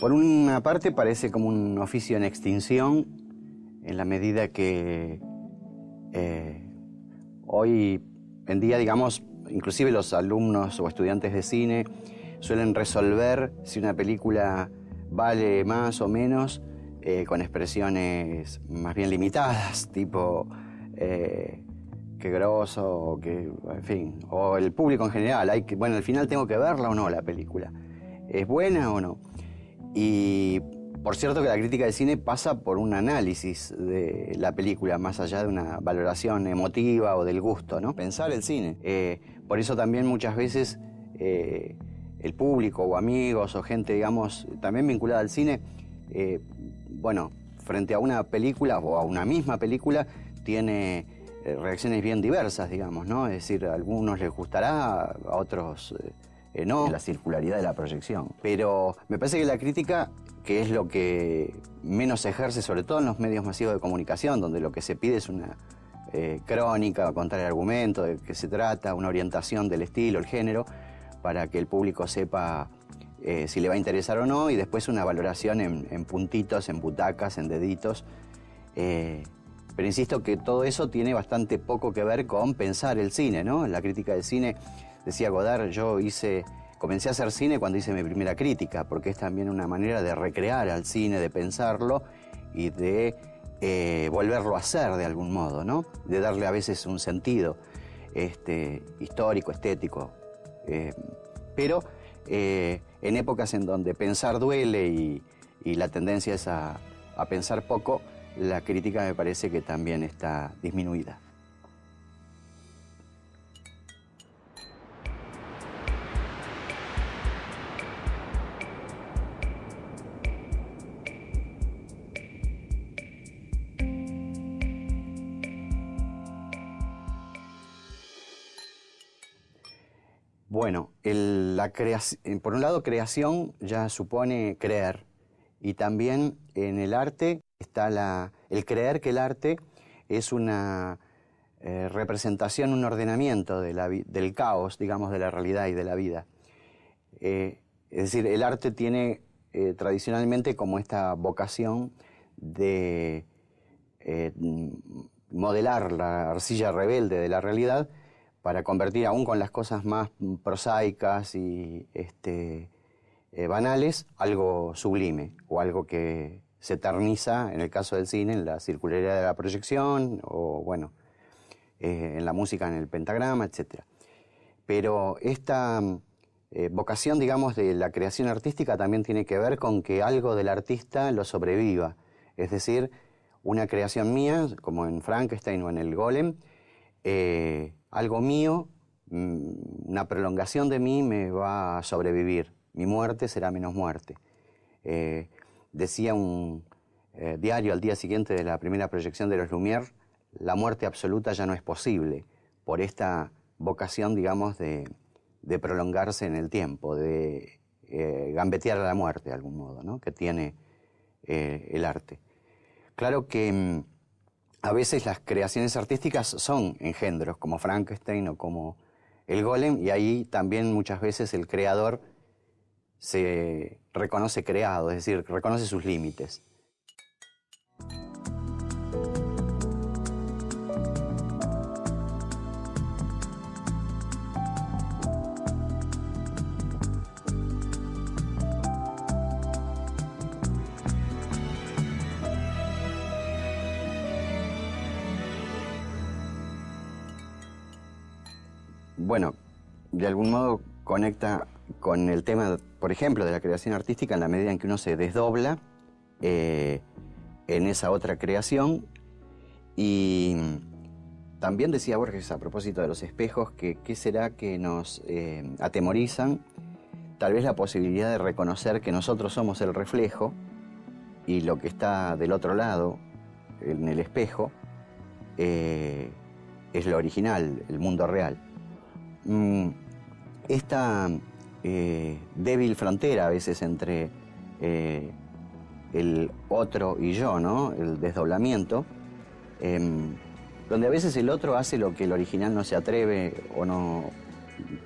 Por una parte parece como un oficio en extinción, en la medida que hoy en día, digamos, inclusive los alumnos o estudiantes de cine suelen resolver si una película vale más o menos con expresiones más bien limitadas, tipo qué groso, o que, en fin, o el público en general. Bueno, al final tengo que verla o no la película. ¿Es buena o no? Y por cierto que la crítica de cine pasa por un análisis de la película, más allá de una valoración emotiva o del gusto, ¿no? Pensar el cine. Por eso también muchas veces el público o amigos o gente, digamos, también vinculada al cine, bueno, frente a una película o a una misma película, tiene reacciones bien diversas, digamos, ¿no? Es decir, a algunos les gustará, a otros no. La circularidad de la proyección. Pero me parece que la crítica, que es lo que menos se ejerce, sobre todo en los medios masivos de comunicación, donde lo que se pide es una crónica, contar el argumento, de qué se trata, una orientación del estilo, el género, para que el público sepa si le va a interesar o no, y después una valoración en puntitos, en butacas, en deditos. Pero insisto que todo eso tiene bastante poco que ver con pensar el cine, ¿no? La crítica del cine, decía Godard, comencé a hacer cine cuando hice mi primera crítica, porque es también una manera de recrear al cine, de pensarlo y de volverlo a hacer de algún modo, ¿no? De darle a veces un sentido histórico, estético. Pero en épocas en donde pensar duele y la tendencia es a pensar poco, la crítica me parece que también está disminuida. Bueno, por un lado, creación ya supone creer, y también en el arte está el creer que el arte es una representación, un ordenamiento del caos, digamos, de la realidad y de la vida. Es decir, el arte tiene tradicionalmente como esta vocación de modelar la arcilla rebelde de la realidad para convertir, aún con las cosas más prosaicas y banales, algo sublime o algo que se eterniza, en el caso del cine, en la circularidad de la proyección o, bueno, en la música, en el pentagrama, etc. Pero esta vocación, digamos, de la creación artística también tiene que ver con que algo del artista lo sobreviva. Es decir, una creación mía, como en Frankenstein o en el Golem, algo mío, una prolongación de mí me va a sobrevivir. Mi muerte será menos muerte. Decía un diario al día siguiente de la primera proyección de los Lumière, la muerte absoluta ya no es posible, por esta vocación, digamos, de prolongarse en el tiempo, de gambetear a la muerte de algún modo, ¿no? Que tiene el arte. Claro que a veces las creaciones artísticas son engendros, como Frankenstein o como el Golem, y ahí también muchas veces el creador se reconoce creado, es decir, reconoce sus límites. Bueno, de algún modo conecta con el tema, por ejemplo, de la creación artística en la medida en que uno se desdobla en esa otra creación. Y también decía Borges a propósito de los espejos que qué será que nos atemorizan, tal vez la posibilidad de reconocer que nosotros somos el reflejo y lo que está del otro lado, en el espejo, es lo original, el mundo real. Esta débil frontera a veces entre el otro y yo, ¿no? El desdoblamiento, donde a veces el otro hace lo que el original no se atreve o no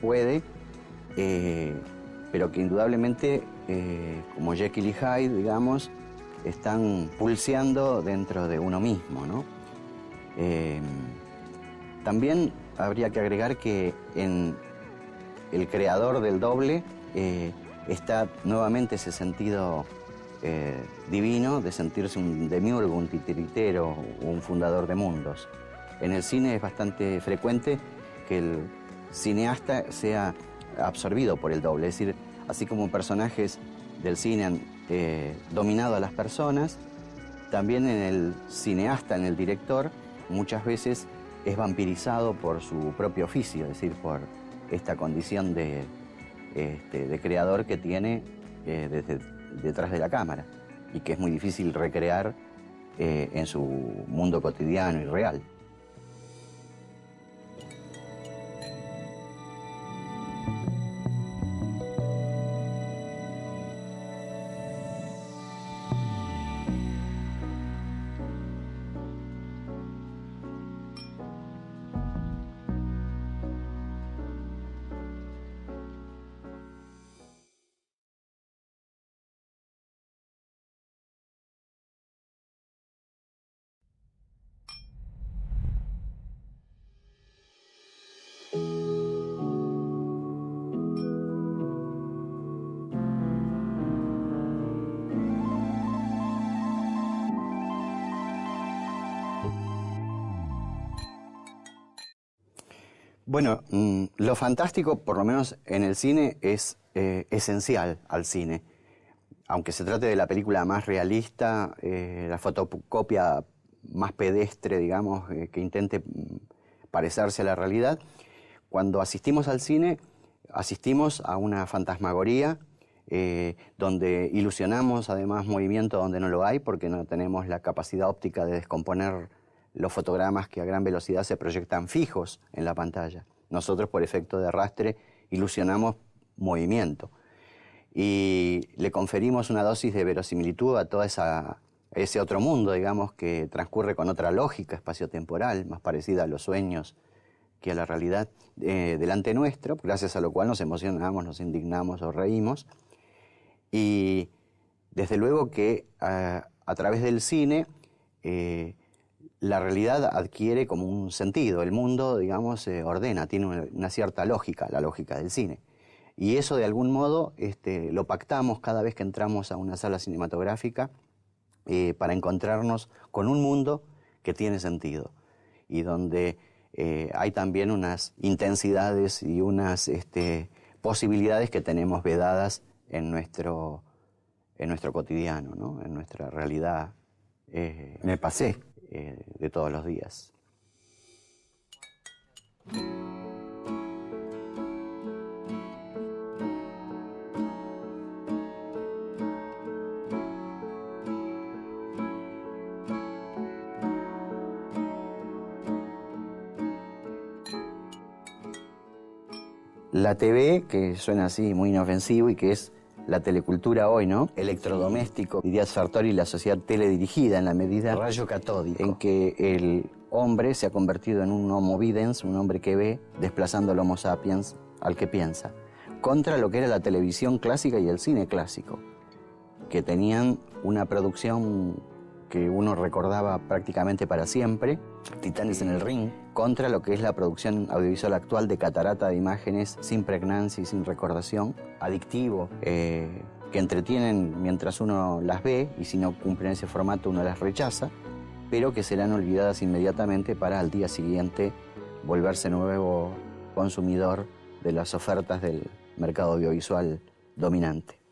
puede, pero que indudablemente, como Jekyll y Hyde, digamos, están pulseando dentro de uno mismo, ¿no? También habría que agregar que en el creador del doble está nuevamente ese sentido divino de sentirse un demiurgo, un titiritero, un fundador de mundos. En el cine es bastante frecuente que el cineasta sea absorbido por el doble, es decir, así como personajes del cine han dominado a las personas, también en el cineasta, en el director, muchas veces es vampirizado por su propio oficio, es decir, por esta condición de creador que tiene desde detrás de la cámara y que es muy difícil recrear en su mundo cotidiano y real. Bueno, lo fantástico, por lo menos en el cine, es esencial al cine. Aunque se trate de la película más realista, la fotocopia más pedestre, digamos, que intente parecerse a la realidad, cuando asistimos al cine, asistimos a una fantasmagoría donde ilusionamos además movimiento donde no lo hay, porque no tenemos la capacidad óptica de descomponer los fotogramas que a gran velocidad se proyectan fijos en la pantalla. Nosotros, por efecto de arrastre, ilusionamos movimiento y le conferimos una dosis de verosimilitud a toda ese otro mundo, digamos, que transcurre con otra lógica espaciotemporal, más parecida a los sueños que a la realidad delante nuestro, gracias a lo cual nos emocionamos, nos indignamos o reímos. Y desde luego que a través del cine la realidad adquiere como un sentido. El mundo, digamos, se ordena, tiene una cierta lógica, la lógica del cine. Y eso de algún modo lo pactamos cada vez que entramos a una sala cinematográfica para encontrarnos con un mundo que tiene sentido y donde hay también unas intensidades y unas posibilidades que tenemos vedadas en nuestro cotidiano, ¿no? En nuestra realidad, en el pasé de todos los días. La TV, que suena así muy inofensivo y que es la telecultura hoy, ¿no? Electrodoméstico, diría Sartori, la sociedad teledirigida en la medida rayo catódico, en que el hombre se ha convertido en un homo videns, un hombre que ve, desplazando al homo sapiens al que piensa, contra lo que era la televisión clásica y el cine clásico, que tenían una producción que uno recordaba prácticamente para siempre, Titanes en el ring, contra lo que es la producción audiovisual actual de catarata de imágenes sin pregnancia y sin recordación, adictivo, que entretienen mientras uno las ve y si no cumplen ese formato uno las rechaza, pero que serán olvidadas inmediatamente para al día siguiente volverse nuevo consumidor de las ofertas del mercado audiovisual dominante.